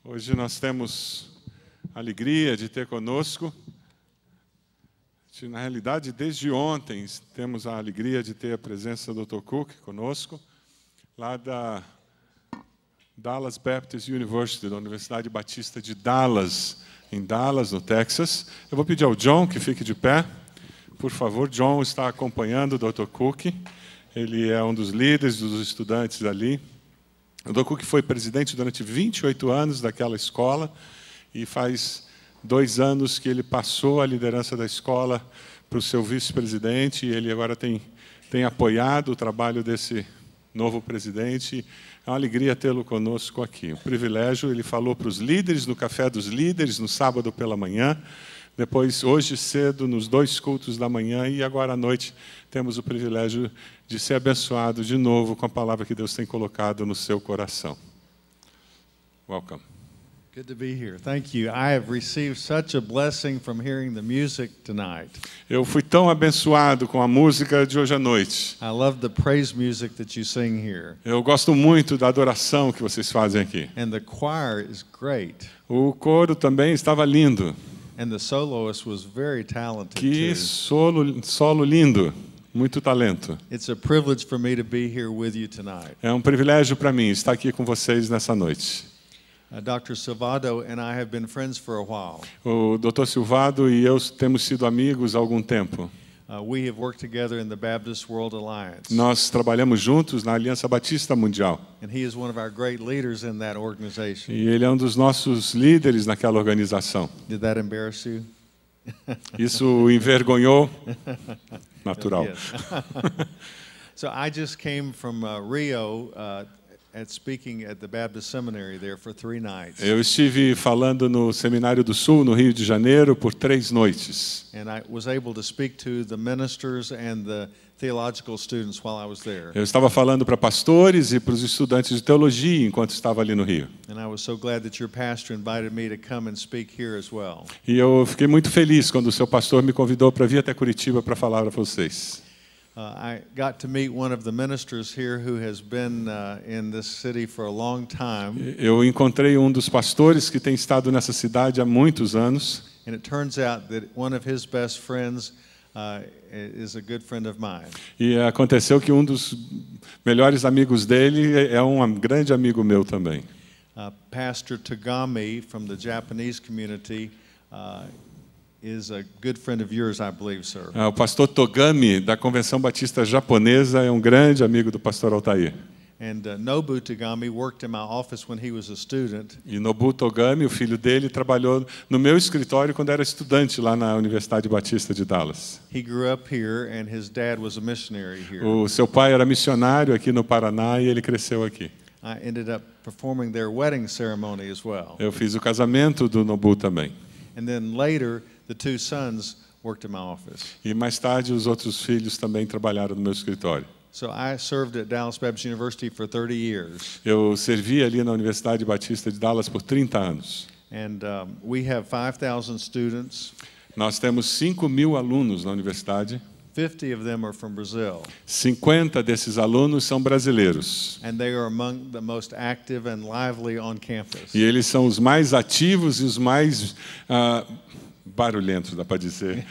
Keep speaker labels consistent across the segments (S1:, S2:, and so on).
S1: Hoje nós temos a alegria de ter conosco, na realidade, desde ontem, temos a alegria de ter a presença do Dr. Cook conosco, lá da Dallas Baptist University, da Universidade Batista de Dallas, em Dallas, no Texas. Eu vou pedir ao John que fique de pé. Por favor, John está acompanhando o Dr. Cook. Ele é um dos líderes dos estudantes ali. O Dr. Cook foi presidente durante 28 anos daquela escola e faz 2 anos que ele passou a liderança da escola para o seu vice-presidente, e ele agora tem apoiado o trabalho desse novo presidente. É uma alegria tê-lo conosco aqui. Um privilégio. Ele falou para os líderes no Café dos Líderes, no sábado pela manhã, depois, hoje cedo, nos 2 cultos da manhã, e agora à noite temos o privilégio de ser abençoado de novo com a palavra que Deus tem colocado no seu coração. Welcome.
S2: Good to be here. Thank you. I have received such a blessing from hearing the music tonight.
S1: Eu fui tão abençoado com a música de hoje à noite.
S2: I love the praise music that you sing here.
S1: Eu gosto muito da adoração que vocês fazem aqui.
S2: And the choir is great.
S1: O coro também estava lindo.
S2: And the soloist was very talented
S1: Que
S2: too.
S1: solo lindo. Muito talento.
S2: It's a privilege for me to be here with you tonight.
S1: É um privilégio para mim estar aqui com vocês nessa noite.
S2: Dr. Silvado and I have been friends for a while.
S1: O Dr. Silvado e eu temos sido amigos há algum tempo.
S2: We have worked together in the Baptist World Alliance.
S1: Nós trabalhamos juntos na Aliança Batista Mundial.
S2: And he is one of our great leaders in that organization.
S1: E ele é um dos nossos líderes naquela organização.
S2: Did that embarrass you?
S1: Isso o envergonhou? Natural.
S2: Yes. So I just came from Rio at speaking at the Baptist Seminary there for 3 nights.
S1: Eu estive falando no Seminário do Sul, no Rio de Janeiro, por 3 noites.
S2: And I was able to speak to the ministers and the theological students while I was there.
S1: Eu estava falando para pastores e para os estudantes de teologia enquanto estava ali no Rio.
S2: And I was so glad that your pastor invited me to come and speak here as well.
S1: E eu fiquei muito feliz quando o seu pastor me convidou para vir até Curitiba para falar para vocês.
S2: I got to meet one of the ministers here who has been in this city for a long time.
S1: Eu encontrei um dos pastores que tem estado nessa cidade há muitos anos.
S2: And it turns out that one of his best friends is a good friend of mine.
S1: E aconteceu que um dos melhores amigos dele é um grande amigo meu também.
S2: Pastor Tagami from the Japanese community is a good friend of yours, I believe, sir.
S1: O pastor Togami, da Convenção Batista Japonesa, é um grande amigo do pastor Altair.
S2: And Nobu Tagami worked in my office when he was a student.
S1: E Nobu Togami, o filho dele, trabalhou no meu escritório quando era estudante lá na Universidade Batista de Dallas.
S2: He grew up here and his dad was a missionary here.
S1: O seu pai era missionário aqui no Paraná e ele cresceu aqui.
S2: I ended up performing their wedding ceremony as well.
S1: Eu fiz o casamento do Nobu também.
S2: And then later, the 2 sons worked in my office.
S1: E mais tarde os outros filhos também trabalharam no meu escritório.
S2: So I served at Dallas Baptist University for 30 years.
S1: Eu servi ali na Universidade Batista de Dallas por 30 anos.
S2: And we have 5,000 students.
S1: Nós temos 5.000 alunos na universidade.
S2: 50 of them are from Brazil.
S1: 50 desses alunos são brasileiros.
S2: And they are among the most active and lively on campus.
S1: E eles são os mais ativos e os mais barulhentos, dá para dizer,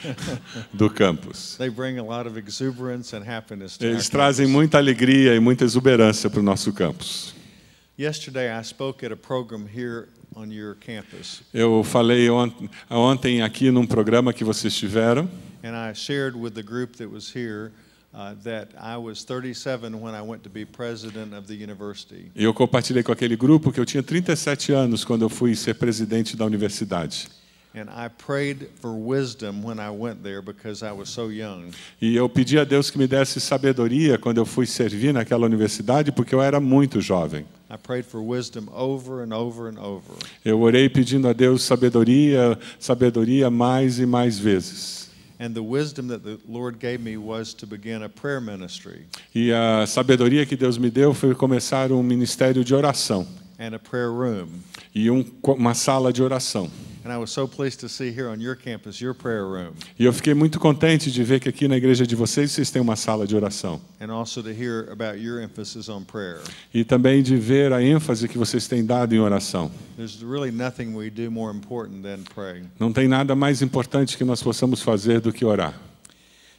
S1: do campus.
S2: They bring a lot of exuberance and happiness to
S1: Eles
S2: our
S1: trazem
S2: campus.
S1: muita alegria e muita exuberância para o nosso campus.
S2: Yesterday I spoke at a program here on your campus.
S1: Eu falei ontem aqui num programa que vocês tiveram.
S2: And I shared with the group that was here that I was 37 when I went to be president of the university.
S1: Eu compartilhei com aquele grupo que eu tinha 37 anos quando eu fui ser presidente da universidade.
S2: And I prayed for wisdom when I went there because I was so young.
S1: E eu pedi a Deus que me desse sabedoria quando eu fui servir naquela universidade, porque eu era muito jovem.
S2: I prayed for wisdom over and over and over.
S1: Eu orei pedindo a Deus sabedoria, sabedoria mais e mais vezes.
S2: And the wisdom that the Lord gave me was to begin a prayer ministry
S1: E a sabedoria que Deus me deu foi começar um ministério de oração
S2: and a prayer room.
S1: e uma sala de oração.
S2: And I was so pleased to see here on your campus your prayer room.
S1: E eu fiquei muito contente de ver que aqui na igreja de vocês têm uma sala de oração.
S2: And also to hear about your emphasis on prayer.
S1: E também de ver a ênfase que vocês têm dado em oração.
S2: There's really nothing we do more important than pray.
S1: Não tem nada mais importante que nós possamos fazer do que orar.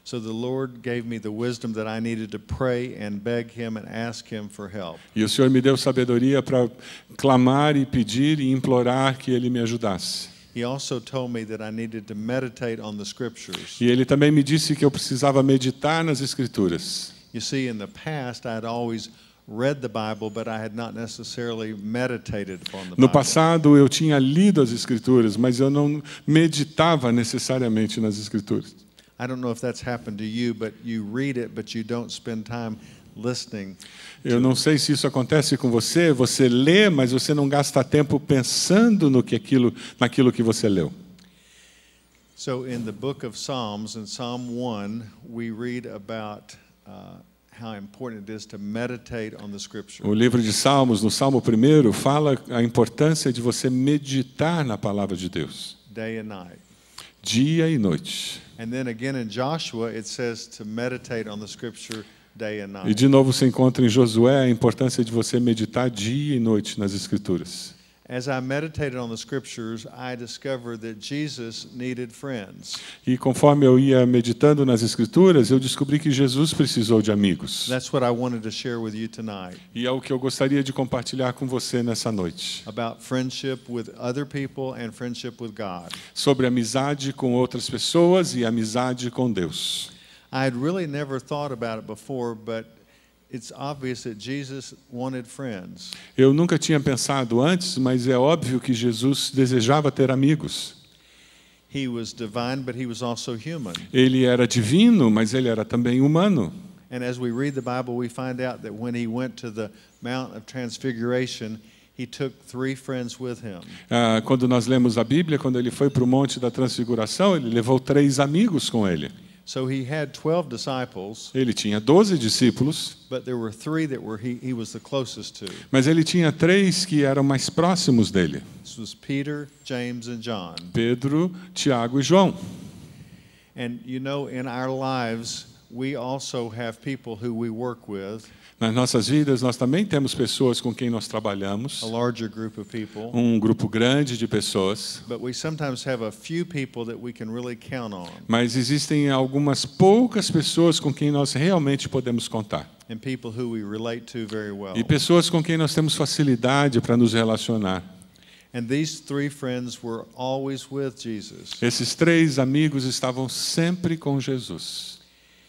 S2: So the Lord gave me the wisdom that I needed to pray and beg Him and ask Him for help.
S1: E o Senhor me deu sabedoria para clamar e pedir e implorar que Ele me ajudasse.
S2: He also told me that I needed to meditate on the Scriptures.
S1: E Ele também me disse que eu precisava meditar nas Escrituras.
S2: You see, in the past, I had always read the Bible, but I had not necessarily meditated upon the
S1: No
S2: Bible.
S1: passado eu tinha lido as Escrituras, mas eu não meditava necessariamente nas Escrituras.
S2: I don't know if that's happened to you, but you read it, but you don't spend time listening.
S1: Eu não sei se isso acontece com você. Você lê, mas você não gasta tempo pensando naquilo que você leu.
S2: So in the book of Psalms, in Psalm 1, we read about how important it is to meditate on the Scripture.
S1: O livro de Salmos, no Salmo 1, fala a importância de você meditar na palavra de Deus,
S2: Day and night.
S1: dia e noite.
S2: And then again in Joshua, it says to meditate on the Scripture day and
S1: E
S2: night.
S1: de novo se encontra em Josué a importância de você meditar dia e noite nas Escrituras.
S2: As I meditated on the Scriptures, I discovered that Jesus needed friends.
S1: E conforme eu ia meditando nas Escrituras, eu descobri que Jesus precisou de amigos.
S2: That's what I wanted to share with you tonight,
S1: E é o que eu gostaria de compartilhar com você nessa noite.
S2: about friendship with other people and friendship with God.
S1: Sobre amizade com outras pessoas e amizade com Deus.
S2: I had really never thought about it before, but it's obvious that Jesus wanted friends.
S1: Eu nunca tinha pensado antes, mas é óbvio que Jesus desejava ter amigos.
S2: He was divine, but he was also human.
S1: Ele era divino, mas ele era também humano.
S2: And as we read the Bible, we find out that when he went to the Mount of Transfiguration, he took 3 friends with him.
S1: Quando nós lemos a Bíblia, quando ele foi para o Monte da Transfiguração, ele levou 3 amigos com ele.
S2: So he had 12 disciples,
S1: Ele tinha 12 discípulos,
S2: but there were 3 that he was the closest to.
S1: mas ele tinha 3 que eram mais próximos dele:
S2: This was Peter, James, and John.
S1: Pedro, Tiago e João.
S2: And you know, in our lives, we also have people who we work with,
S1: Nas nossas vidas, nós também temos pessoas com quem nós trabalhamos,
S2: a larger group of people,
S1: um grupo grande de pessoas,
S2: but we sometimes have a few people that we can really count on,
S1: mas existem algumas poucas pessoas com quem nós realmente podemos contar.
S2: and people who we relate to very well.
S1: E pessoas com quem nós temos facilidade para nos relacionar.
S2: And these 3 friends were always with Jesus.
S1: Esses 3 amigos estavam sempre com Jesus.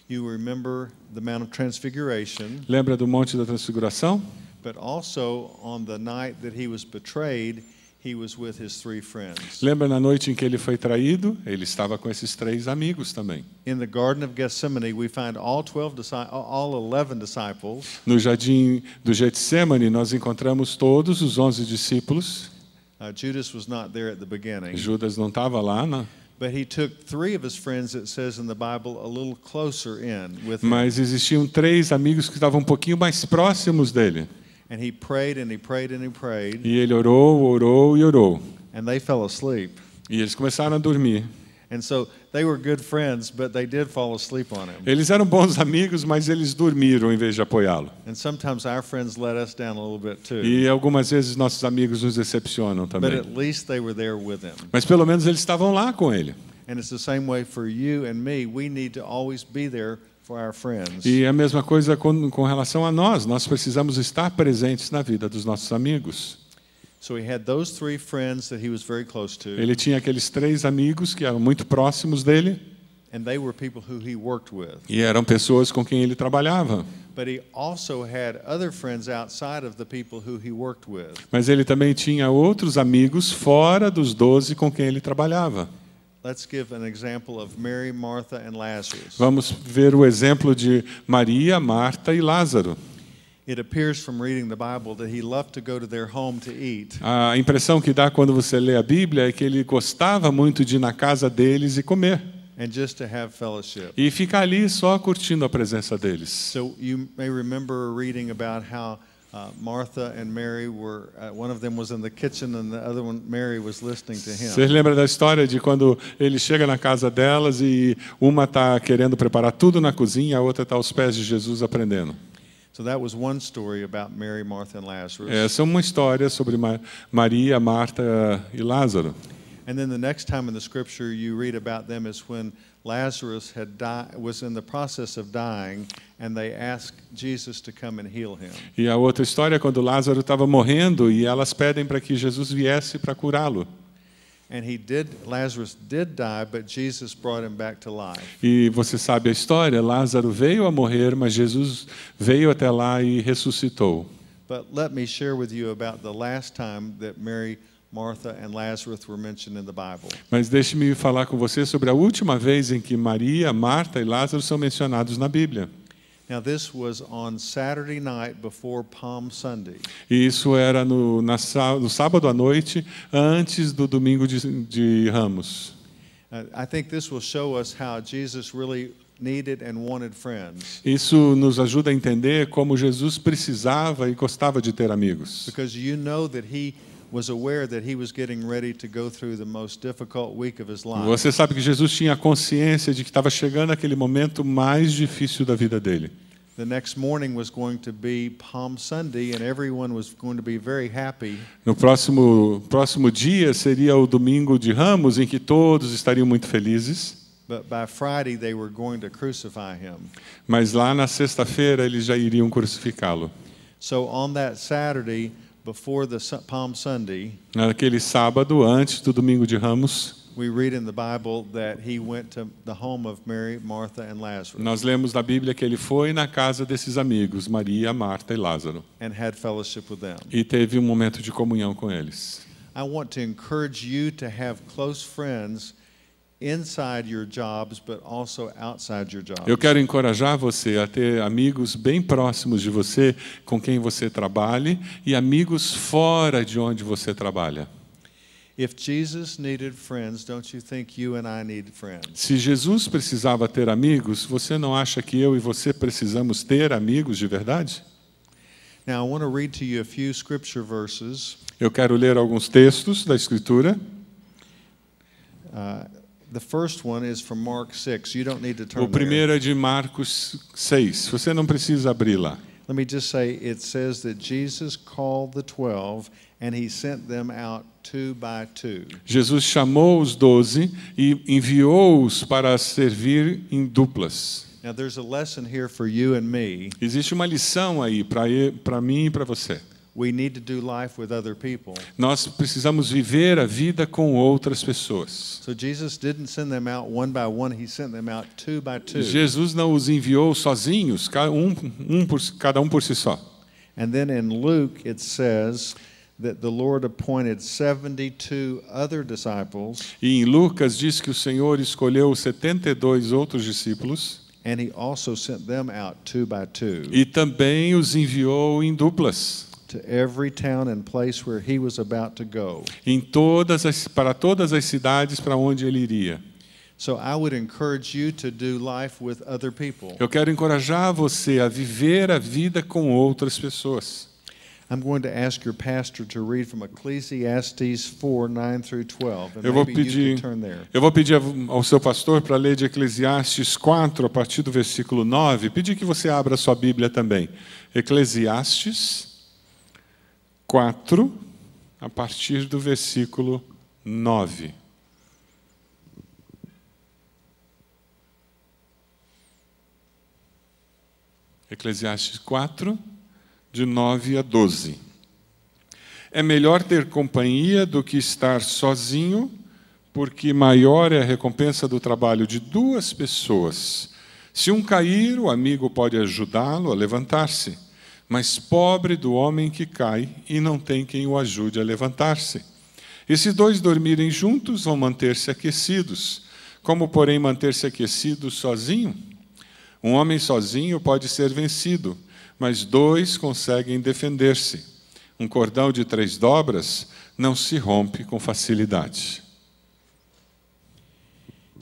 S2: You remember the Mount of Transfiguration,
S1: Lembra do Monte da Transfiguração?
S2: but also on the night that he was betrayed, he was with his 3 friends.
S1: Lembra na noite em que ele foi traído? Ele estava com esses 3 amigos também.
S2: In the Garden of Gethsemane, we find all 11 disciples.
S1: No jardim do Getsemane, nós encontramos todos os 11 discípulos.
S2: Judas was not there at the beginning,
S1: Judas não estava lá, né?
S2: but he took 3 of his friends, it says in the Bible, a little closer in with him.
S1: Mas existiam 3 amigos que estavam um pouquinho mais próximos dele.
S2: And he prayed and he prayed and he prayed,
S1: E ele orou, orou e orou.
S2: and they fell asleep.
S1: E eles começaram a dormir.
S2: And so they were good friends, but they did fall asleep on him.
S1: Eles eram bons amigos, mas eles dormiram em vez de apoiá-lo.
S2: And sometimes our friends let us down a little bit too.
S1: E algumas vezes nossos amigos nos decepcionam
S2: But
S1: também.
S2: at least they were there with him.
S1: Mas pelo menos eles estavam lá com ele.
S2: And it's the same way for you and me. We need to always be there for our friends.
S1: E a mesma coisa com relação a nós. Nós precisamos estar presentes na vida dos nossos amigos.
S2: So he had those 3 friends that he was very close to,
S1: Ele tinha aqueles 3 amigos que eram muito próximos dele.
S2: and they were people who he worked with.
S1: E eram pessoas com quem ele trabalhava.
S2: But he also had other friends outside of the people who he worked with.
S1: Mas ele também tinha outros amigos fora dos 12 com quem ele trabalhava.
S2: Let's give an example of Mary, Martha, and Lazarus.
S1: Vamos ver o exemplo de Maria, Marta e Lázaro.
S2: It appears from reading the Bible that he loved to go to their home to eat.
S1: A impressão que dá quando você lê a Bíblia é que ele gostava muito de ir na casa deles e comer.
S2: And just to have fellowship.
S1: E ficar ali só curtindo a presença deles.
S2: So you may remember reading about how Martha and Mary were, one of them was in the kitchen and the other one, Mary, was listening to him.
S1: Você lembra da história de quando ele chega na casa delas e uma está querendo preparar tudo na cozinha, a outra está aos pés de Jesus aprendendo?
S2: So that was one story about Mary, Martha, and Lazarus.
S1: Essa é uma história sobre Maria, Marta e Lázaro.
S2: And then the next time in the scripture you read about them is when Lazarus was in the process of dying, and they asked Jesus to come and heal him.
S1: E a outra história é quando Lázaro estava morrendo e elas pedem para que Jesus viesse para curá-lo.
S2: And Lazarus did die, but Jesus brought him back to life.
S1: E você sabe a história, Lázaro veio a morrer, mas Jesus veio até lá e ressuscitou.
S2: But let me share with you about the last time that Mary, Martha, and Lazarus were mentioned in the Bible.
S1: Mas deixe-me falar com você sobre a última vez em que Maria, Marta e Lázaro são mencionados na Bíblia.
S2: Now this was on Saturday night before Palm Sunday.
S1: E isso era no sábado à noite, antes do domingo de Ramos.
S2: I think this will show us how Jesus really needed and wanted friends.
S1: Isso nos ajuda a entender como Jesus precisava e gostava de ter amigos.
S2: Because you know that he was aware that he was getting ready to go through the most difficult week of his life.
S1: Você sabe que Jesus tinha consciência de que estava chegando aquele momento mais difícil da vida dele.
S2: The next morning was going to be Palm Sunday, and everyone was going to be very happy.
S1: No próximo dia seria o domingo de Ramos, em que todos estariam muito felizes.
S2: But by Friday they were going to crucify him.
S1: Mas lá na sexta-feira eles já iriam crucificá-lo.
S2: So on that Saturday before the Palm Sunday,
S1: naquele sábado antes do domingo de Ramos,
S2: we read in the Bible that he went to the home of Mary, Martha, and Lazarus.
S1: Nós lemos na Bíblia que ele foi na casa desses amigos, Maria, Marta e Lázaro.
S2: And had fellowship with them.
S1: E teve um momento de comunhão com eles.
S2: I want to encourage you to have close friends inside your jobs, but also outside your jobs.
S1: Eu quero encorajar você a ter amigos bem próximos de você, com quem você trabalhe, e amigos fora de onde você trabalha.
S2: If Jesus needed friends, don't you think you and I need friends?
S1: Se Jesus precisava ter amigos, você não acha que eu e você precisamos ter amigos de verdade?
S2: Now I want to read to you a few scripture verses.
S1: Eu quero ler alguns textos da Escritura.
S2: The first one is from Mark 6. You don't need to turn
S1: O primeiro é de Marcos 6. Você não precisa abrir lá.
S2: Let me just say, it says that Jesus called the 12 and he sent them out 2 by 2.
S1: Jesus chamou os 12 e enviou-os para servir em duplas.
S2: Now there's a lesson here for you and me.
S1: Existe uma lição aí para mim e para você.
S2: We need to do life with other people.
S1: Nós precisamos viver a vida com outras pessoas.
S2: So Jesus didn't send them out one by one, he sent them out 2 by 2.
S1: Jesus não os enviou sozinhos, cada um por si só.
S2: And then in Luke it says that the Lord appointed 72 other disciples.
S1: E em Lucas diz que o Senhor escolheu 72 outros discípulos.
S2: And he also sent them out 2 by 2.
S1: E também os enviou em duplas.
S2: To every town and place where he was about to go.
S1: Para todas as cidades para onde ele iria.
S2: So I would encourage you to do life with other people.
S1: Eu quero encorajar você a viver a vida com outras pessoas.
S2: I'm going to ask your pastor to read from Ecclesiastes 4:9 through 12. And
S1: Eu vou
S2: maybe you
S1: pedir,
S2: can turn there.
S1: eu vou pedir ao seu pastor para ler de Eclesiastes 4, a partir do versículo 9. Pedir que você abra a sua Bíblia também. Eclesiastes 4, a partir do versículo 9. Eclesiastes 4, de 9 a 12. É melhor ter companhia do que estar sozinho, porque maior é a recompensa do trabalho de duas pessoas. Se um cair, o amigo pode ajudá-lo a levantar-se. Mas pobre do homem que cai e não tem quem o ajude a levantar-se. E se dois dormirem juntos, vão manter-se aquecidos. Como, porém, manter-se aquecido sozinho? Um homem sozinho pode ser vencido, mas dois conseguem defender-se. Um cordão de 3 dobras não se rompe com facilidade.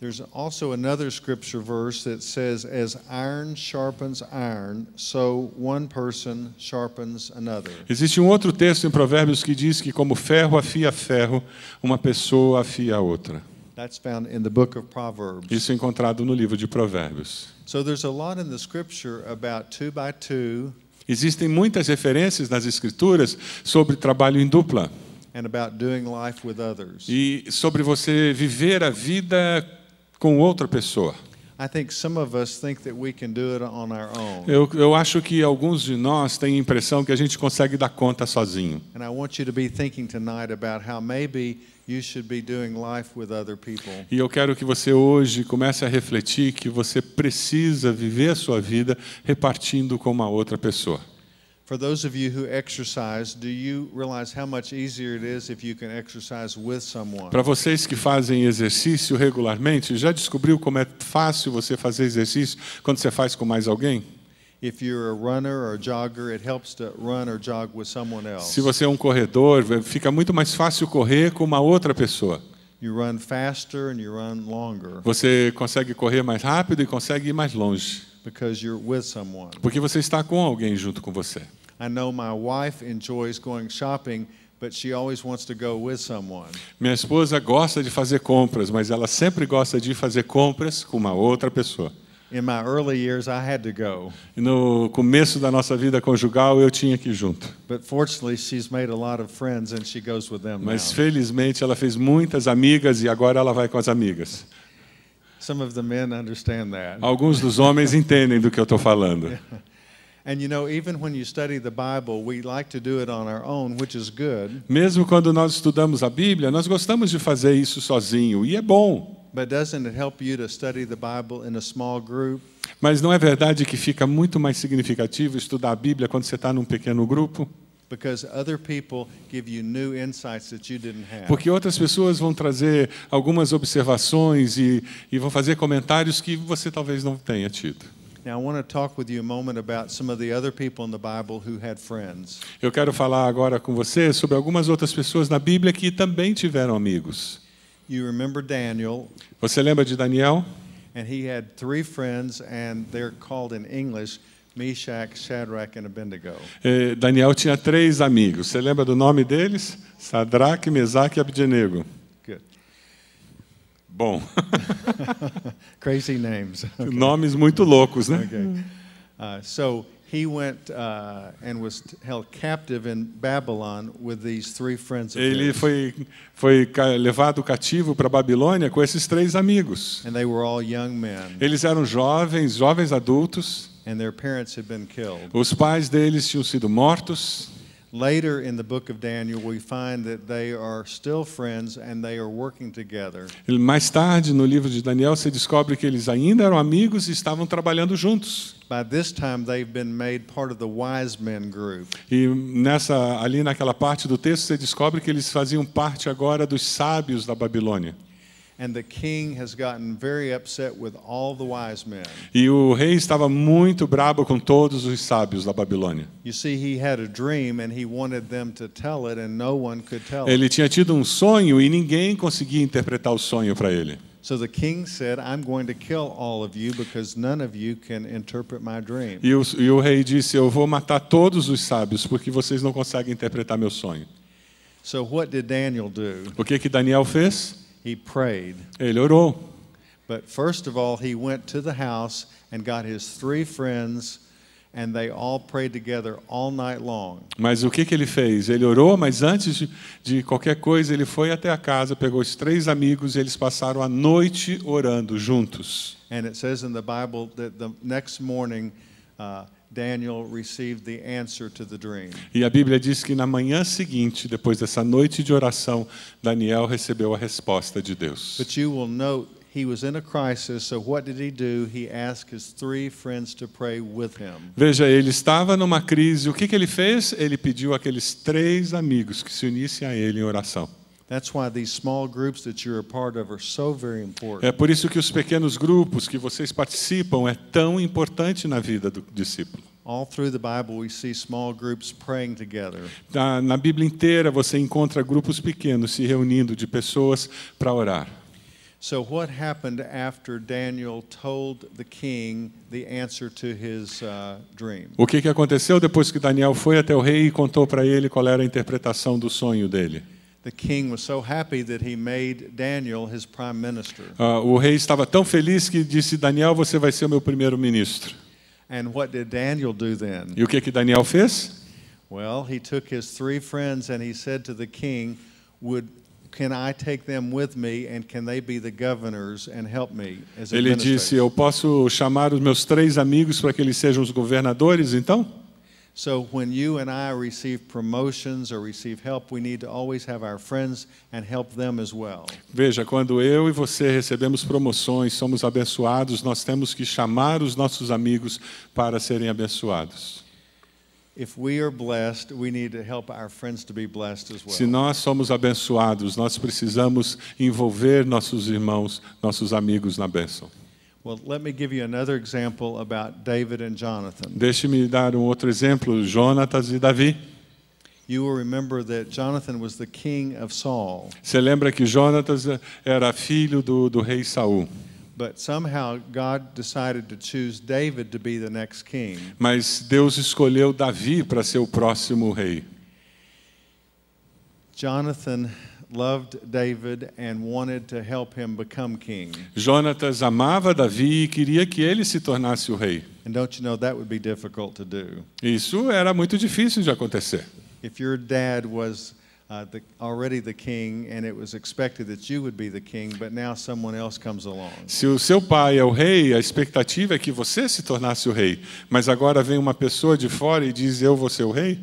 S2: There's also another scripture verse that says, as iron sharpens iron, so one person sharpens another.
S1: Existe um outro texto em Provérbios que diz que como ferro afia ferro, uma pessoa afia a outra.
S2: That's found in the book of Proverbs.
S1: Isso é encontrado no livro de Provérbios.
S2: So there's a lot in the scripture about 2 by 2.
S1: Existem muitas referências nas Escrituras sobre trabalho em dupla
S2: and about doing life with others.
S1: e sobre você viver a vida com outra pessoa.
S2: I think some of us think that we can do it on our own.
S1: Eu acho que alguns de nós têm a impressão que a gente consegue dar conta sozinho.
S2: And I want you to be thinking tonight about how maybe you should be doing life with other people.
S1: E eu quero que você hoje comece a refletir que você precisa viver a sua vida repartindo com uma outra pessoa.
S2: For those of you who exercise, do you realize how much easier it is if you can exercise with someone?
S1: Para vocês que fazem exercício regularmente, já descobriu como é fácil você fazer exercício quando você faz com mais alguém?
S2: If you're a runner or a jogger, it helps to run or jog with someone else.
S1: Se você é um corredor, fica muito mais fácil correr com uma outra pessoa.
S2: You run faster and you run longer
S1: Você consegue correr mais rápido e consegue ir mais longe,
S2: because you're with someone.
S1: porque você está com alguém junto com você.
S2: I know my wife enjoys going shopping, but she always wants to go with someone.
S1: Minha esposa gosta de fazer compras, mas ela sempre gosta de fazer compras com uma outra pessoa.
S2: In my early years, I had to go,
S1: E no começo da nossa vida conjugal, eu tinha que ir junto.
S2: but fortunately, she's made a lot of friends and she goes with them
S1: Mas
S2: now.
S1: felizmente ela fez muitas amigas e agora ela vai com as amigas.
S2: Some of the men understand that.
S1: Alguns dos homens entendem do que eu estou falando.
S2: And you know, even when you study the Bible, we like to do it on our own, which is good,
S1: Mesmo quando nós estudamos a Bíblia, nós gostamos de fazer isso sozinho, e é bom.
S2: but doesn't it help you to study the Bible in a small group?
S1: Mas não é verdade que fica muito mais significativo estudar a Bíblia quando você está num pequeno grupo?
S2: Because other people give you new insights that you didn't have.
S1: Porque outras pessoas vão trazer algumas observações e vão fazer comentários que você talvez não tenha tido.
S2: Now, I want to talk with you a moment about some of the other people in the Bible who had friends.
S1: Eu quero falar agora com você sobre algumas outras pessoas na Bíblia que também tiveram amigos.
S2: You remember Daniel,
S1: Você lembra de Daniel?
S2: and he had 3 friends, and they're called in English Meshach, Shadrach, and Abednego.
S1: Daniel tinha 3 amigos. Você lembra do nome deles? Sadraque, Mesaque e Abednego.
S2: Good.
S1: Bom,
S2: Crazy names.
S1: nomes muito loucos, né?
S2: Okay. So he went and was held captive in Babylon with these 3 friends of
S1: Ele
S2: his.
S1: foi levado cativo para a Babilônia com esses 3 amigos.
S2: And they were all young men,
S1: Eles eram jovens adultos.
S2: and their parents had been killed.
S1: Os pais deles tinham sido mortos.
S2: Later in the book of Daniel, we find that they are still friends and they are working together.
S1: Mais tarde, no livro de Daniel, você descobre que eles ainda eram amigos e estavam trabalhando juntos.
S2: By this time, they've been made part of the wise men group.
S1: E ali naquela parte do texto, você descobre que eles faziam parte agora dos sábios da Babilônia.
S2: And the king has gotten very upset with all the wise men.
S1: E o rei estava muito bravo com todos os sábios da Babilônia.
S2: You see, he had a dream and he wanted them to tell it, and no one could tell it.
S1: Ele tinha tido um sonho e ninguém conseguia interpretar o sonho para ele.
S2: So the king said, I'm going to kill all of you because none of you can interpret my dream.
S1: E o rei disse, eu vou matar todos os sábios porque vocês não conseguem interpretar meu sonho.
S2: So what did Daniel do?
S1: O que Daniel fez?
S2: He prayed.
S1: Ele orou.
S2: But first of all, he went to the house and got his 3 friends, and they all prayed together all night long.
S1: Mas o que ele fez? Ele orou, mas antes de qualquer coisa, ele foi até a casa, pegou os 3 amigos e eles passaram a noite orando juntos.
S2: And it says in the Bible that the next morning, Daniel received the answer to the dream.
S1: E a Bíblia diz que na manhã seguinte, depois dessa noite de oração, Daniel recebeu a resposta de Deus.
S2: But you will note he was in a crisis, so what did he do? He asked his 3 friends to pray with him.
S1: Veja, ele estava numa crise. O que ele fez? Ele pediu àqueles 3 amigos que se unissem a ele em oração.
S2: That's why these small groups that you're a part of are so very important.
S1: É por isso que os pequenos grupos que vocês participam é tão importante na vida do discípulo.
S2: All through the Bible, we see small groups praying together.
S1: Na Bíblia inteira você encontra grupos pequenos se reunindo de pessoas para orar.
S2: So what happened after Daniel told the king the answer to his dream?
S1: O que aconteceu depois que Daniel foi até o rei e contou para ele qual era a interpretação do sonho dele?
S2: The king was so happy that he made Daniel his prime minister.
S1: O rei estava tão feliz que disse, Daniel, você vai ser o meu primeiro-ministro.
S2: And what did Daniel do then?
S1: E o que Daniel fez?
S2: Well, he took his 3 friends and he said to the king, can I take them with me and can they be the governors and help me as
S1: Ele disse, eu posso chamar os meus 3 amigos para que eles sejam os governadores, então?
S2: So when you and I receive promotions or receive help, we need to always have our friends and help them as well.
S1: Veja, quando eu e você recebemos promoções, somos abençoados, nós temos que chamar os nossos amigos para serem abençoados.
S2: If we are blessed, we need to help our friends to be blessed as well.
S1: Se nós somos abençoados, nós precisamos envolver nossos irmãos, nossos amigos na bênção.
S2: Well, let me give you another example about David and Jonathan.
S1: Deixe-me dar outro exemplo, Jonatas e Davi.
S2: You will remember that Jonathan was the king of Saul.
S1: Você lembra que Jonatas era filho do rei Saul.
S2: But somehow God decided to choose David to be the next king.
S1: Mas Deus escolheu Davi para ser o próximo rei.
S2: Jonathan loved David and wanted to help him become king.
S1: Jonatas amava Davi e queria que ele se tornasse o rei.
S2: And don't you know that would be difficult to do?
S1: Isso era muito difícil de acontecer.
S2: If your dad was already the king and it was expected that you would be the king, but now someone else comes along.
S1: Se o seu pai é o rei, a expectativa é que você se tornasse o rei. Mas agora vem uma pessoa de fora e diz, eu vou ser o rei?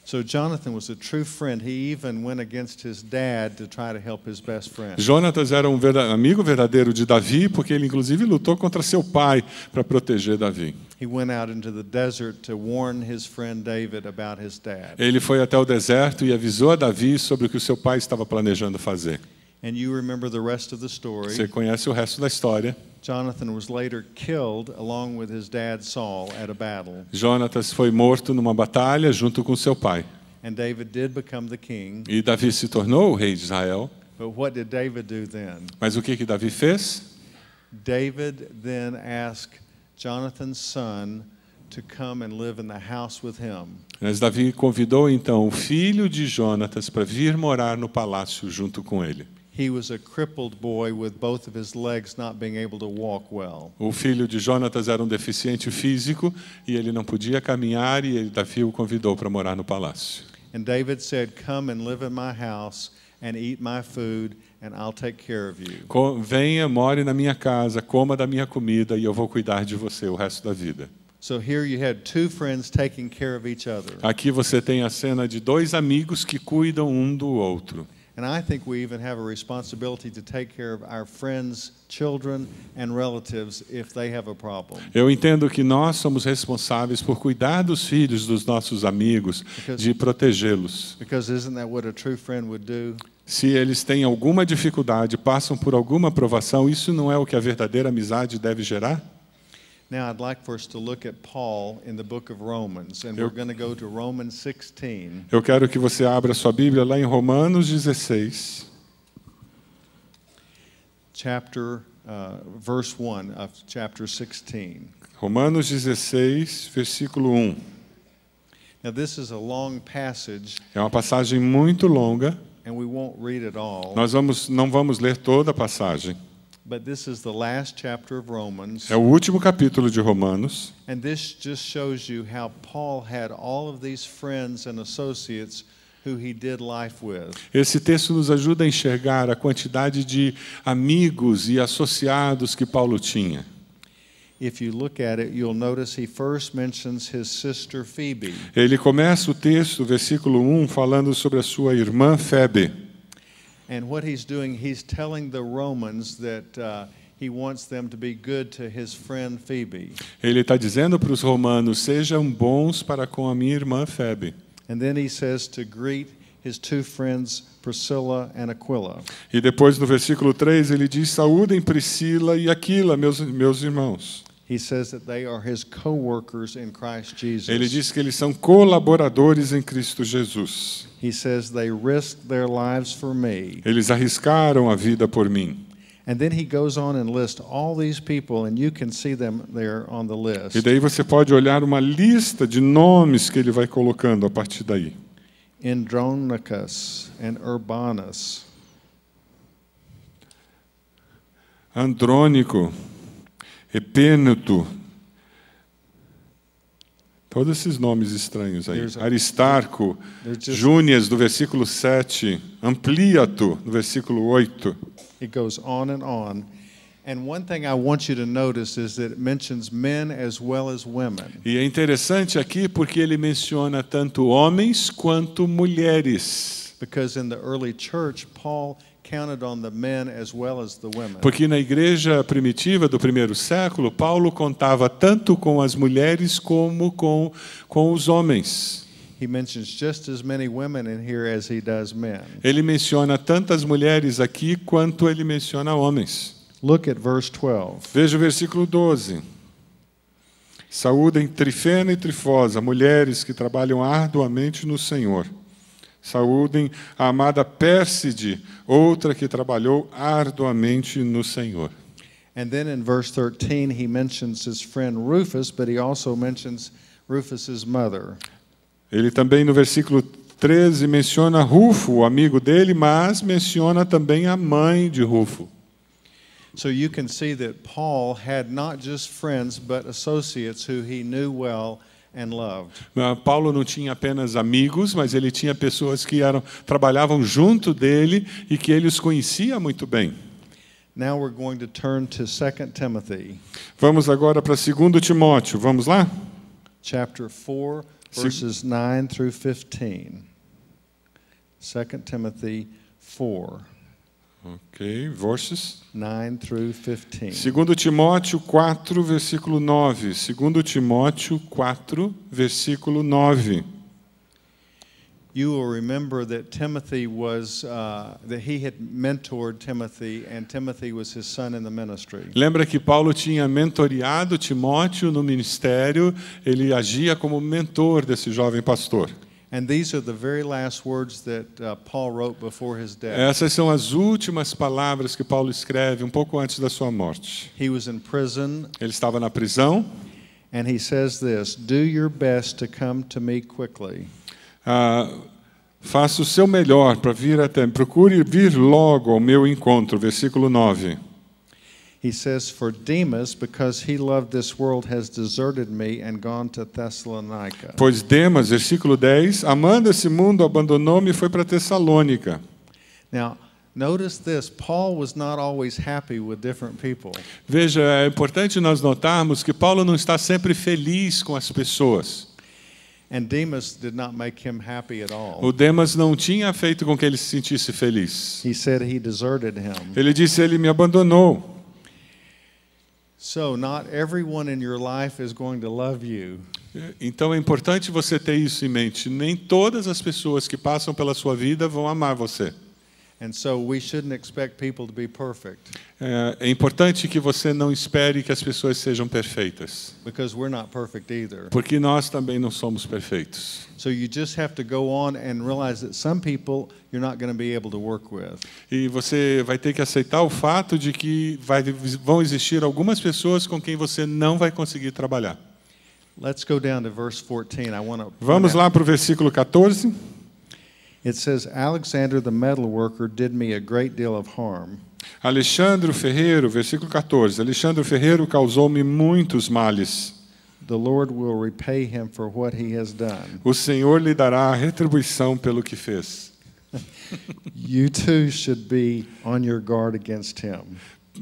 S2: So Jonathan was a true friend. He even went against his dad to try to help his best friend.
S1: Jonatas era um amigo verdadeiro de Davi, porque ele inclusive lutou contra seu pai para proteger Davi.
S2: He went out into the desert to warn his friend David about his dad.
S1: Ele foi até o deserto e avisou a Davi sobre o que o seu pai estava planejando fazer.
S2: And you remember the rest of the story.
S1: Você conhece o resto da história.
S2: Jonathan was later killed along with his dad Saul at a battle.
S1: Jonatas foi morto numa batalha junto com seu pai.
S2: And David did become the king.
S1: E Davi se tornou o rei de Israel.
S2: But what did David do then?
S1: Mas o que Davi fez?
S2: David then asked Jonathan's son to come and live in the house with him.
S1: Mas Davi convidou então o filho de Jonatas para vir morar no palácio junto com ele.
S2: He was a crippled boy with both of his legs not being able to walk well.
S1: O filho de Jonatas era um deficiente físico e ele não podia caminhar e Davi o convidou para morar no palácio.
S2: And David said, "Come and live in my house and eat my food and I'll take care of you."
S1: Venha, more na minha casa, coma da minha comida e eu vou cuidar de você o resto da vida.
S2: So here you had 2 friends taking care of each other.
S1: Aqui você tem a cena de 2 amigos que cuidam um do outro.
S2: And I think we even have a responsibility to take care of our friends, children, and relatives if they have a problem.
S1: Eu entendo que nós somos responsáveis por cuidar dos filhos dos nossos amigos, de protegê-los.
S2: Because isn't that what a true friend would do?
S1: Se eles têm alguma dificuldade, passam por alguma provação, isso não é o que a verdadeira amizade deve gerar?
S2: Now I'd like for us to look at Paul in the book of Romans, and we're going to go to Romans 16.
S1: Eu quero que você abra sua Bíblia lá em Romanos 16.
S2: Verse 1 of chapter 16.
S1: Romanos 16, versículo 1.
S2: Now this is a long passage.
S1: É uma passagem muito longa.
S2: And we won't read it all.
S1: Nós não vamos ler toda a passagem.
S2: But this is the last chapter of Romans.
S1: É o último capítulo de Romanos.
S2: And this just shows you how Paul had all of these friends and associates who he did life with.
S1: Esse texto nos ajuda a enxergar a quantidade de amigos e associados que Paulo tinha.
S2: If you look at it, you'll notice he first mentions his sister Phoebe.
S1: Ele começa o texto, versículo 1, falando sobre a sua irmã Febe.
S2: And what he's doing, he's telling the Romans that he wants them to be good to his friend Phoebe.
S1: Ele está dizendo para os romanos, sejam bons para com a minha irmã Febe.
S2: And then he says to greet his 2 friends Priscilla and Aquila.
S1: E depois no versículo 3 ele diz, saúdem Priscila e Aquila, meus irmãos.
S2: He says that they are his co-workers in Christ Jesus.
S1: Ele diz que eles são colaboradores em Cristo Jesus.
S2: He says they risked their lives for me.
S1: Eles arriscaram a vida por mim.
S2: And then he goes on and lists all these people, and you can see them there on the list.
S1: E daí você pode olhar uma lista de nomes que ele vai colocando a partir daí.
S2: Andronicus and Urbanus.
S1: Andrônico, Epêneto, Todos esses nomes estranhos aí.
S2: There's a-
S1: Aristarco,
S2: there's just-
S1: Júnias, do versículo 7, Ampliato, do versículo 8.
S2: It goes on and on. And one thing I want you to notice is that it mentions men as well as women.
S1: E é interessante aqui porque ele menciona tanto homens quanto mulheres.
S2: Because in the early church, Paul counted on the men as well as the women.
S1: Porque na igreja primitiva do primeiro século, Paulo contava tanto com as mulheres como com os homens.
S2: He mentions just as many women in here as he does men.
S1: Ele menciona tantas mulheres aqui quanto ele menciona homens.
S2: Look at verse 12.
S1: Veja o versículo 12. Saúdem Trifena e Trifosa, mulheres que trabalham arduamente no Senhor. Saúdem a amada Pérside, outra que trabalhou arduamente no Senhor.
S2: And then in verse 13, he mentions his friend Rufus, but he also mentions Rufus's mother.
S1: Ele também no versículo 13 menciona Rufo, o amigo dele, mas menciona também a mãe de Rufo.
S2: So you can see that Paul had not just friends, but associates who he knew well and loved.
S1: Paulo não tinha apenas amigos, mas ele tinha pessoas que trabalhavam junto dele e que ele os conhecia muito bem.
S2: Now we're going to turn to 2 Timothy,
S1: Vamos agora para 2 Timóteo. Vamos lá?
S2: chapter 4, verses 9 through 15. 2 Timothy 4,
S1: Ok, versos.
S2: 9 through 15.
S1: 2 Timóteo 4, versículo 9. 2 Timóteo 4, versículo 9.
S2: You will remember that Timothy was, that he had mentored Timothy, and Timothy was his son in the ministry.
S1: Lembra que Paulo tinha mentoreado Timóteo no ministério, ele agia como mentor desse jovem pastor.
S2: And these are the very last words that Paul wrote before his death.
S1: Essas são as últimas palavras que Paulo escreve um pouco antes da sua morte.
S2: He was in prison,
S1: Ele estava na prisão.
S2: and he says this, "Do your best to come to me quickly."
S1: Faça o seu melhor para vir até mim. Procure vir logo ao meu encontro. Versículo 9.
S2: He says, "For Demas, because he loved this world, has deserted me and gone to Thessalonica."
S1: Pois Demas, versículo 10, amando esse mundo, abandonou-me e foi para Tessalônica.
S2: Now, notice this, Paul was not always happy with different people.
S1: Veja, é importante nós notarmos que Paulo não está sempre feliz com as pessoas.
S2: And Demas did not make him happy at all.
S1: O Demas não tinha feito com que ele se sentisse feliz.
S2: He said he deserted him.
S1: Ele disse, ele me abandonou.
S2: So not everyone in your life is going to love you.
S1: Então é importante você ter isso em mente. Nem todas as pessoas que passam pela sua vida vão amar você.
S2: And so we shouldn't expect people to be perfect,
S1: É importante que você não espere que as pessoas sejam perfeitas,
S2: because we're not perfect either.
S1: porque nós também não somos perfeitos.
S2: So you just have to go on and realize that some people you're not going to be able to work with.
S1: E você vai ter que aceitar o fato de que vão existir algumas pessoas com quem você não vai conseguir trabalhar.
S2: Let's go down to verse 14. I want to
S1: Vamos lá para o versículo 14.
S2: It says, "Alexander the metalworker did me a great deal of harm.
S1: Alexandre o Ferreiro, versículo 14. Alexandre o Ferreiro causou-me muitos males.
S2: The Lord will repay him for what he has done."
S1: O Senhor lhe dará a retribuição pelo que fez.
S2: You too should be on your guard against him.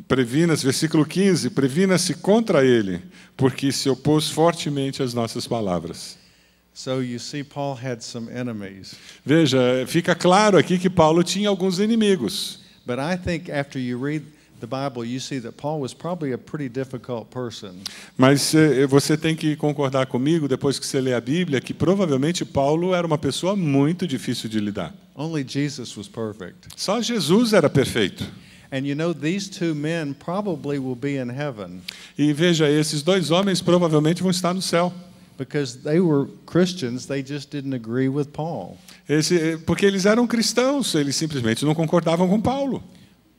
S1: Previna-se, versículo 15, previna-se contra ele, porque se opôs fortemente às nossas palavras.
S2: So you see, Paul had some enemies.
S1: Veja, fica claro aqui que Paulo tinha alguns inimigos.
S2: But I think after you read the Bible, you see that Paul was probably a pretty difficult person.
S1: Mas você tem que concordar comigo, depois que você lê a Bíblia, que provavelmente Paulo era uma pessoa muito difícil de lidar.
S2: Only Jesus was perfect.
S1: Só Jesus era perfeito.
S2: And you know, these two men probably will be in heaven
S1: E veja, esses dois homens provavelmente vão estar no céu.
S2: because they were Christians, they just didn't agree with Paul.
S1: Porque eles eram cristãos, eles simplesmente não concordavam com Paulo.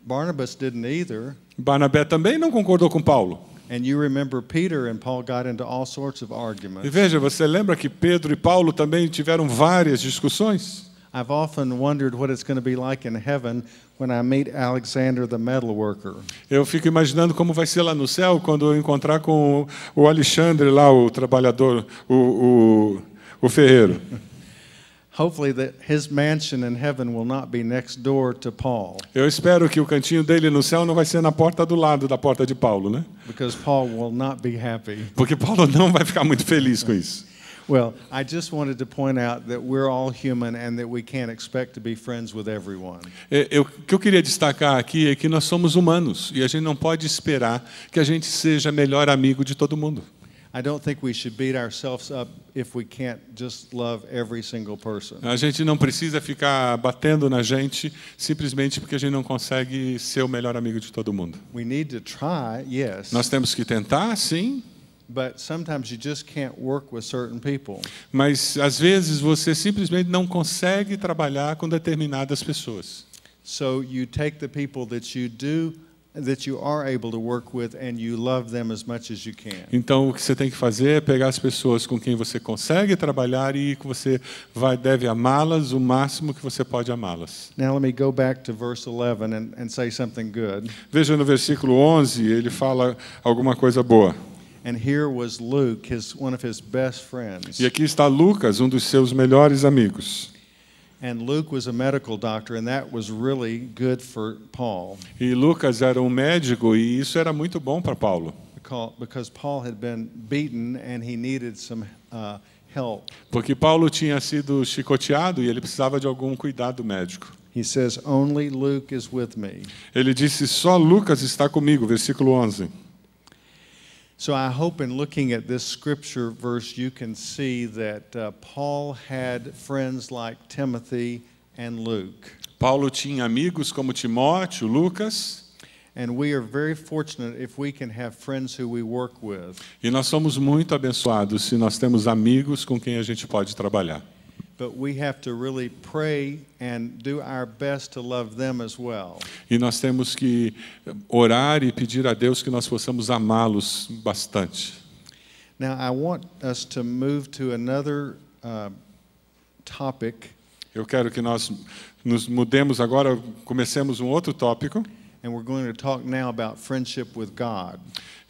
S2: Barnabas didn't either.
S1: Barnabé também não concordou com Paulo.
S2: And you remember Peter and Paul got into all sorts of
S1: E
S2: arguments.
S1: veja, você lembra que Pedro e Paulo também tiveram várias discussões?
S2: I've often wondered what it's going to be like in heaven when I meet Alexander the metalworker.
S1: Eu fico imaginando como vai ser lá no céu quando eu encontrar com o Alexandre lá, o trabalhador, o ferreiro.
S2: Hopefully that his mansion in heaven will not be next door to Paul,
S1: Eu espero que o cantinho dele no céu não vai ser na porta do lado da porta de Paulo, né?
S2: because Paul will not be happy.
S1: Porque Paulo não vai ficar muito feliz com isso.
S2: Well, I just wanted to point out that we're all human and that we can't expect to be friends with everyone.
S1: O que eu queria destacar aqui é que nós somos humanos e a gente não pode esperar que a gente seja melhor amigo de todo mundo.
S2: I don't think we should beat ourselves up if we can't just love every single person.
S1: A gente não precisa ficar batendo na gente simplesmente porque a gente não consegue ser o melhor amigo de todo mundo.
S2: We need to try, yes,
S1: Nós temos que tentar, sim,
S2: but sometimes you just can't work with certain people.
S1: mas às vezes você simplesmente não consegue trabalhar com determinadas pessoas.
S2: So you take the people that you are able to work with and you love them as much as you can.
S1: Então o que você tem que fazer é pegar as pessoas com quem você consegue trabalhar e que você deve amá-las o máximo que você pode amá-las.
S2: Now let me go back to verse 11 and say something good.
S1: Veja no versículo 11, ele fala alguma coisa boa.
S2: And here was Luke, one of his best friends.
S1: E aqui está Lucas, um dos seus melhores amigos.
S2: And Luke was a medical doctor, and that was really good for Paul.
S1: E Lucas era um médico e isso era muito bom para Paulo.
S2: Because Paul had been beaten and he needed some help.
S1: Porque Paulo tinha sido chicoteado e ele precisava de algum cuidado médico.
S2: He says, "Only Luke is with me."
S1: Ele disse, só Lucas está comigo, versículo 11.
S2: So I hope in looking at this scripture verse you can see that Paul had friends like Timothy and Luke.
S1: Paulo tinha amigos como Timóteo, Lucas,
S2: And we are very fortunate if we can have friends who we work with.
S1: e nós somos muito abençoados se nós temos amigos com quem a gente pode trabalhar.
S2: But we have to really pray and do our best to love them as well.
S1: E nós temos que orar e pedir a Deus que nós possamos amá-los bastante.
S2: Now I want us to move to another topic,
S1: Eu quero que nós nos mudemos agora, comecemos um outro tópico.
S2: and we're going to talk now about friendship with God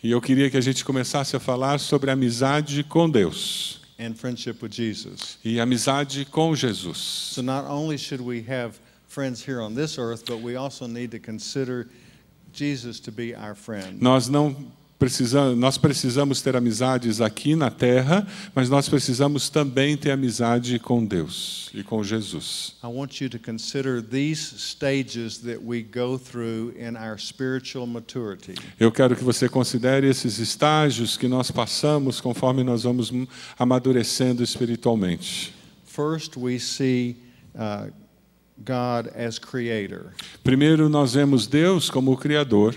S1: E eu queria que a gente começasse a falar sobre amizade com Deus
S2: and friendship with Jesus.
S1: e amizade com Jesus.
S2: So not only should we have friends here on this earth, but we also need to consider Jesus to be our friend.
S1: Nós precisamos ter amizades aqui na terra, mas nós precisamos também ter amizade com Deus e com Jesus.
S2: I want you to consider these stages that we go through in our spiritual maturity.
S1: Eu quero que você considere esses estágios que nós passamos conforme nós vamos amadurecendo espiritualmente.
S2: First, we see God as creator.
S1: Primeiro, nós vemos Deus como o Criador.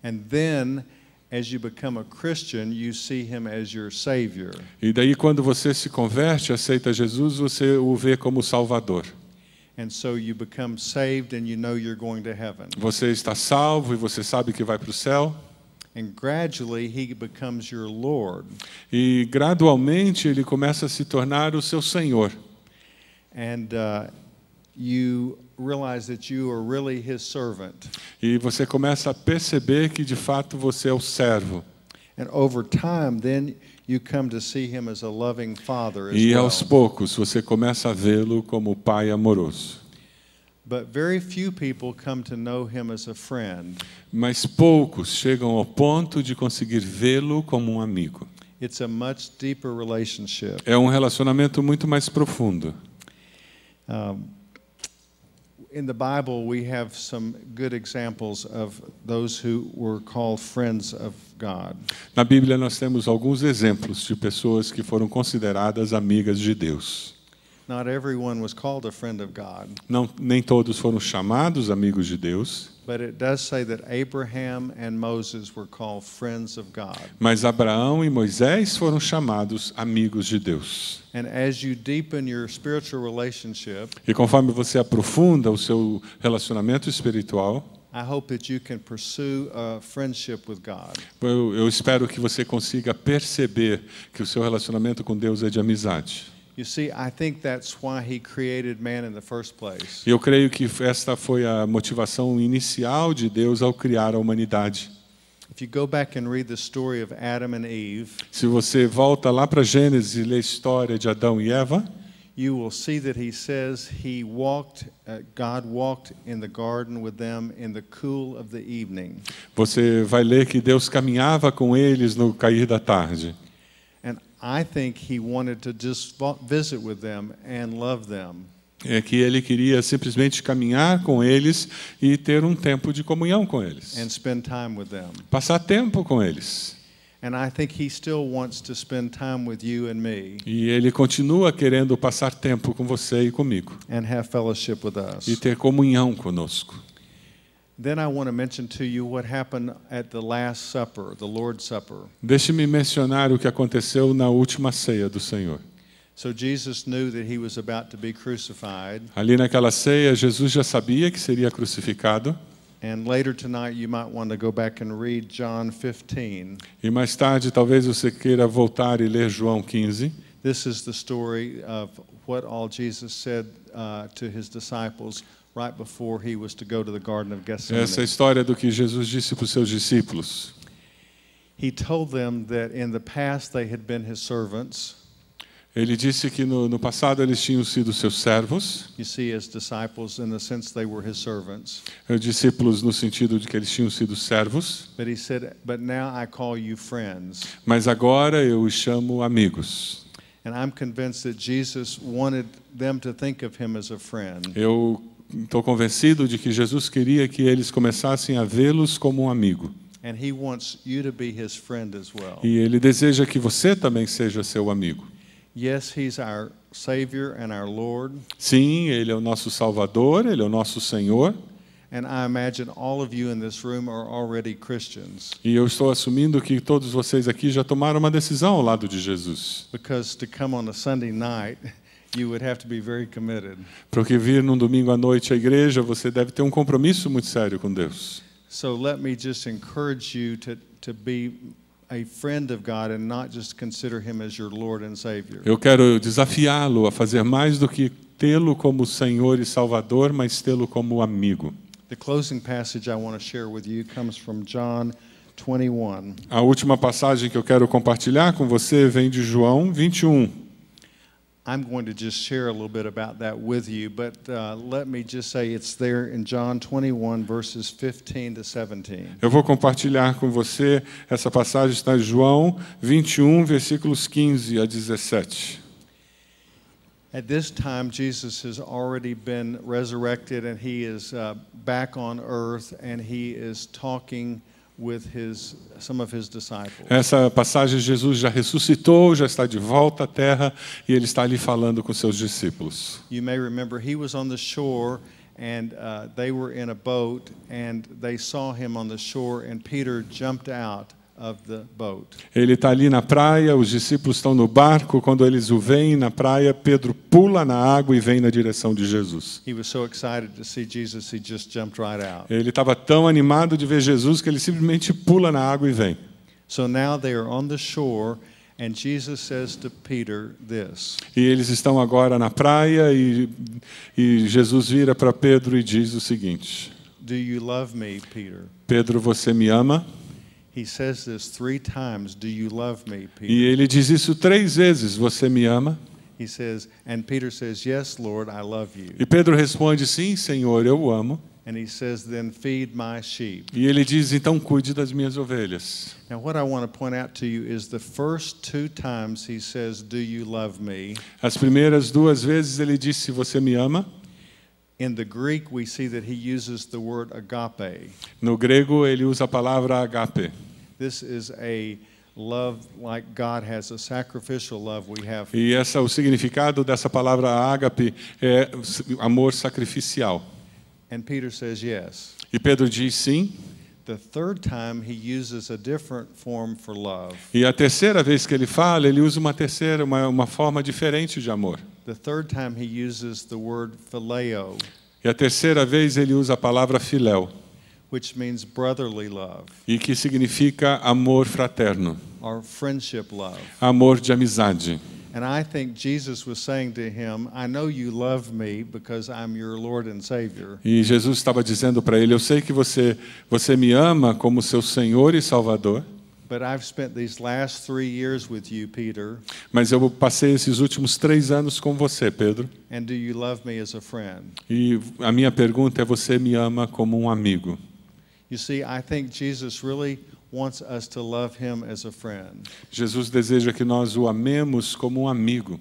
S2: And then, as you become a Christian, you see him as your Savior.
S1: E daí, quando você se converte, aceita Jesus, você o vê como Salvador.
S2: And so you become saved and you know you're going to heaven.
S1: Você está salvo e você sabe que vai para o céu.
S2: And gradually, he becomes your Lord.
S1: E gradualmente ele começa a se tornar o seu Senhor.
S2: And you realize that you are really his servant.
S1: E você começa a perceber que de fato você é o servo.
S2: And over time, then you come to see him as a loving father as
S1: E
S2: well.
S1: aos poucos você começa a vê-lo como pai amoroso.
S2: But very few people come to know him as a friend.
S1: Mas poucos chegam ao ponto de conseguir vê-lo como um amigo.
S2: It's a much deeper relationship.
S1: É um relacionamento muito mais profundo.
S2: In the Bible, we have some good examples of those who were called friends of God.
S1: Na Bíblia nós temos alguns exemplos de pessoas que foram consideradas amigas de Deus.
S2: Not everyone was called a friend of God,
S1: Nem todos foram chamados amigos de Deus,
S2: but it does say that Abraham and Moses were called friends of God.
S1: mas Abraão e Moisés foram chamados amigos de Deus.
S2: And as you deepen your spiritual relationship,
S1: E conforme você aprofunda o seu relacionamento espiritual,
S2: I hope that you can pursue a friendship with God.
S1: eu espero que você consiga perceber que o seu relacionamento com Deus é de amizade.
S2: You see, I think that's why he created man in the first place.
S1: E eu creio que esta foi a motivação inicial de Deus ao criar a humanidade.
S2: If you go back and read the story of Adam and Eve,
S1: Se você volta lá para Gênesis e lê a história de Adão e Eva,
S2: you will see that he says God walked in the garden with them in the cool of the evening.
S1: você vai ler que Deus caminhava com eles no cair da tarde.
S2: And I think he wanted to just visit with them and love them.
S1: É que ele queria simplesmente caminhar com eles e ter um tempo de comunhão com eles.
S2: And spend time with them.
S1: Passar tempo com eles.
S2: And I think he still wants to spend time with you and me.
S1: E ele continua querendo passar tempo com você e comigo.
S2: And have fellowship with us.
S1: E ter comunhão conosco.
S2: Then I want to mention to you what happened at the Last Supper, the Lord's Supper.
S1: Deixe-me mencionar o que aconteceu na última ceia do Senhor.
S2: So Jesus knew that he was about to be crucified.
S1: Ali naquela ceia, Jesus já sabia que seria crucificado.
S2: And later tonight you might want to go back and read John 15.
S1: E mais tarde, talvez você queira voltar e ler João 15.
S2: This is the story of what all Jesus said to his disciples right before he was to go to the Garden of Gethsemane.
S1: Essa é a história do que Jesus disse para os seus discípulos.
S2: He told them that in the past they had been his servants.
S1: Ele disse que no passado eles tinham sido seus servos.
S2: You see, as disciples, in the sense they were his servants.
S1: Discípulos no sentido de que eles tinham sido servos.
S2: But he said, "But now I call you friends."
S1: Mas agora eu os chamo amigos.
S2: And I'm convinced that Jesus wanted them to think of him as a friend.
S1: Eu estou convencido de que Jesus queria que eles começassem a vê-los como um amigo.
S2: And he wants you to be his friend as well.
S1: E ele deseja que você também seja seu amigo.
S2: Yes, he's our Savior and our Lord.
S1: Sim, ele é o nosso Salvador, ele é o nosso Senhor.
S2: And I imagine all of you in this room are already Christians.
S1: E eu estou assumindo que todos vocês aqui já tomaram uma decisão ao lado de Jesus.
S2: Because to come on a Sunday night, you would have to be very committed.
S1: Porque vir num domingo à noite à igreja, você deve ter um compromisso muito sério com Deus.
S2: So let me just encourage you to be a friend of God and not just consider him as your Lord and Savior.
S1: Eu quero desafiá-lo a fazer mais do que tê-lo como Senhor e Salvador, mas tê-lo como amigo.
S2: The closing passage I want to share with you comes from John 21.
S1: A última passagem que eu quero compartilhar com você vem de João 21.
S2: I'm going to just share a little bit about that with you, but let me just say it's there in John 21, verses 15 to 17.
S1: Eu vou compartilhar com você, essa passagem está em João 21, versículos 15 a 17.
S2: At this time, Jesus has already been resurrected, and he is back on earth, and he is talking with some of his disciples.
S1: Essa passagem, Jesus já ressuscitou, já está de volta à terra, e ele está ali falando com seus discípulos.
S2: You may remember he was on the shore, and they were in a boat, and they saw him on the shore, and Peter jumped out of the boat.
S1: Ele está ali na praia, os discípulos estão no barco, quando eles o veem na praia, Pedro pula na água e vem na direção de Jesus.
S2: He was so excited to see Jesus, he just jumped right out.
S1: Ele estava tão animado de ver Jesus que ele simplesmente pula na água e vem.
S2: So now they are on the shore, and Jesus says to Peter this.
S1: E eles estão agora na praia e Jesus vira para Pedro e diz o seguinte:
S2: Do you love me, Peter?
S1: Pedro, você me ama?
S2: He says this 3 times. Do you love me, Peter?
S1: E ele diz isso 3 vezes. Você me ama?
S2: He says, and Peter says, yes, Lord, I love you.
S1: E Pedro responde, sim, Senhor, eu o amo.
S2: And he says, then feed my sheep.
S1: E ele diz, então cuide das minhas ovelhas.
S2: Now what I want to point out to you is the first 2 times he says, do you love me?
S1: As primeiras 2 vezes ele disse, você me ama?
S2: In the Greek, we see that he uses the word agape.
S1: No grego, ele usa a palavra agape.
S2: This is a love like God has, a sacrificial love we have.
S1: E o significado dessa palavra ágape é amor sacrificial.
S2: And Peter says yes.
S1: E Pedro diz sim.
S2: The 3rd time he uses a different form for love.
S1: E a terceira vez que ele fala, ele usa uma forma diferente de amor.
S2: The 3rd time he uses the word phileo.
S1: E a terceira vez ele usa a palavra filéu,
S2: Which means brotherly love.
S1: e que significa amor fraterno,
S2: Or friendship love.
S1: amor de amizade.
S2: And I think Jesus was saying to him, I know you love me because I'm your Lord and Savior.
S1: E Jesus estava dizendo para ele: eu sei que você me ama como seu Senhor e Salvador,
S2: But I've spent these last 3 years with you, Peter.
S1: mas eu passei esses últimos 3 anos com você, Pedro.
S2: And do you love me as a friend?
S1: E a minha pergunta é: você me ama como um amigo?
S2: You see, I think Jesus really wants us to love him as a friend.
S1: Jesus deseja que nós o amemos como um amigo.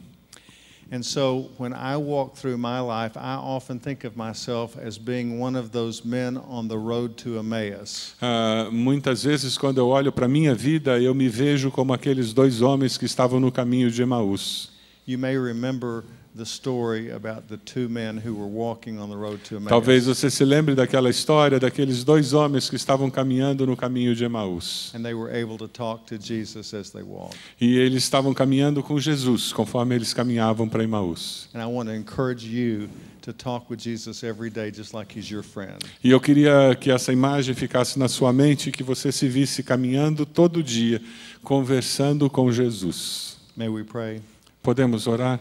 S2: And so when I walk through my life, I often think of myself as being one of those men on the road to Emmaus.
S1: Muitas vezes, quando eu olho para a minha vida, eu me vejo como aqueles 2 homens que estavam no caminho de Emaús.
S2: You may remember the story about the 2 men who were walking on the road to Emmaus.
S1: Talvez você se lembre daquela história daqueles 2 homens que estavam caminhando no caminho de Emaús.
S2: And they were able to talk to Jesus as they walked.
S1: E eles estavam caminhando com Jesus, conforme eles caminhavam para Emaús.
S2: And I want to encourage you to talk with Jesus every day just like he's your friend.
S1: E eu queria que essa imagem ficasse na sua mente, que você se visse caminhando todo dia, conversando com Jesus.
S2: May we pray?
S1: Podemos orar?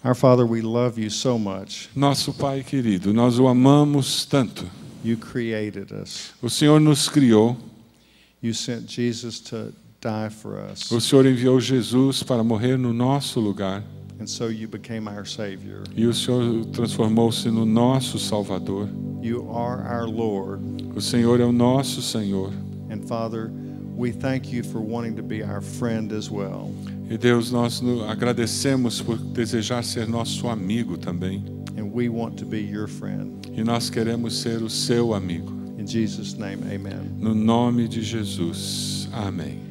S2: Our Father, we love you so much.
S1: Nosso Pai querido, nós o amamos tanto.
S2: You created us.
S1: O Senhor nos criou,
S2: You sent Jesus to die for us.
S1: o Senhor enviou Jesus para morrer no nosso lugar,
S2: And so you became our Savior.
S1: e o Senhor transformou-se no nosso Salvador.
S2: You are our Lord.
S1: O Senhor é o nosso Senhor.
S2: And Father, we thank you for wanting to be our friend as well.
S1: E Deus, nós agradecemos por desejar ser nosso amigo também.
S2: And we want to be your friend.
S1: E nós queremos ser o seu amigo.
S2: In Jesus' name, amen.
S1: No nome de Jesus. Amém.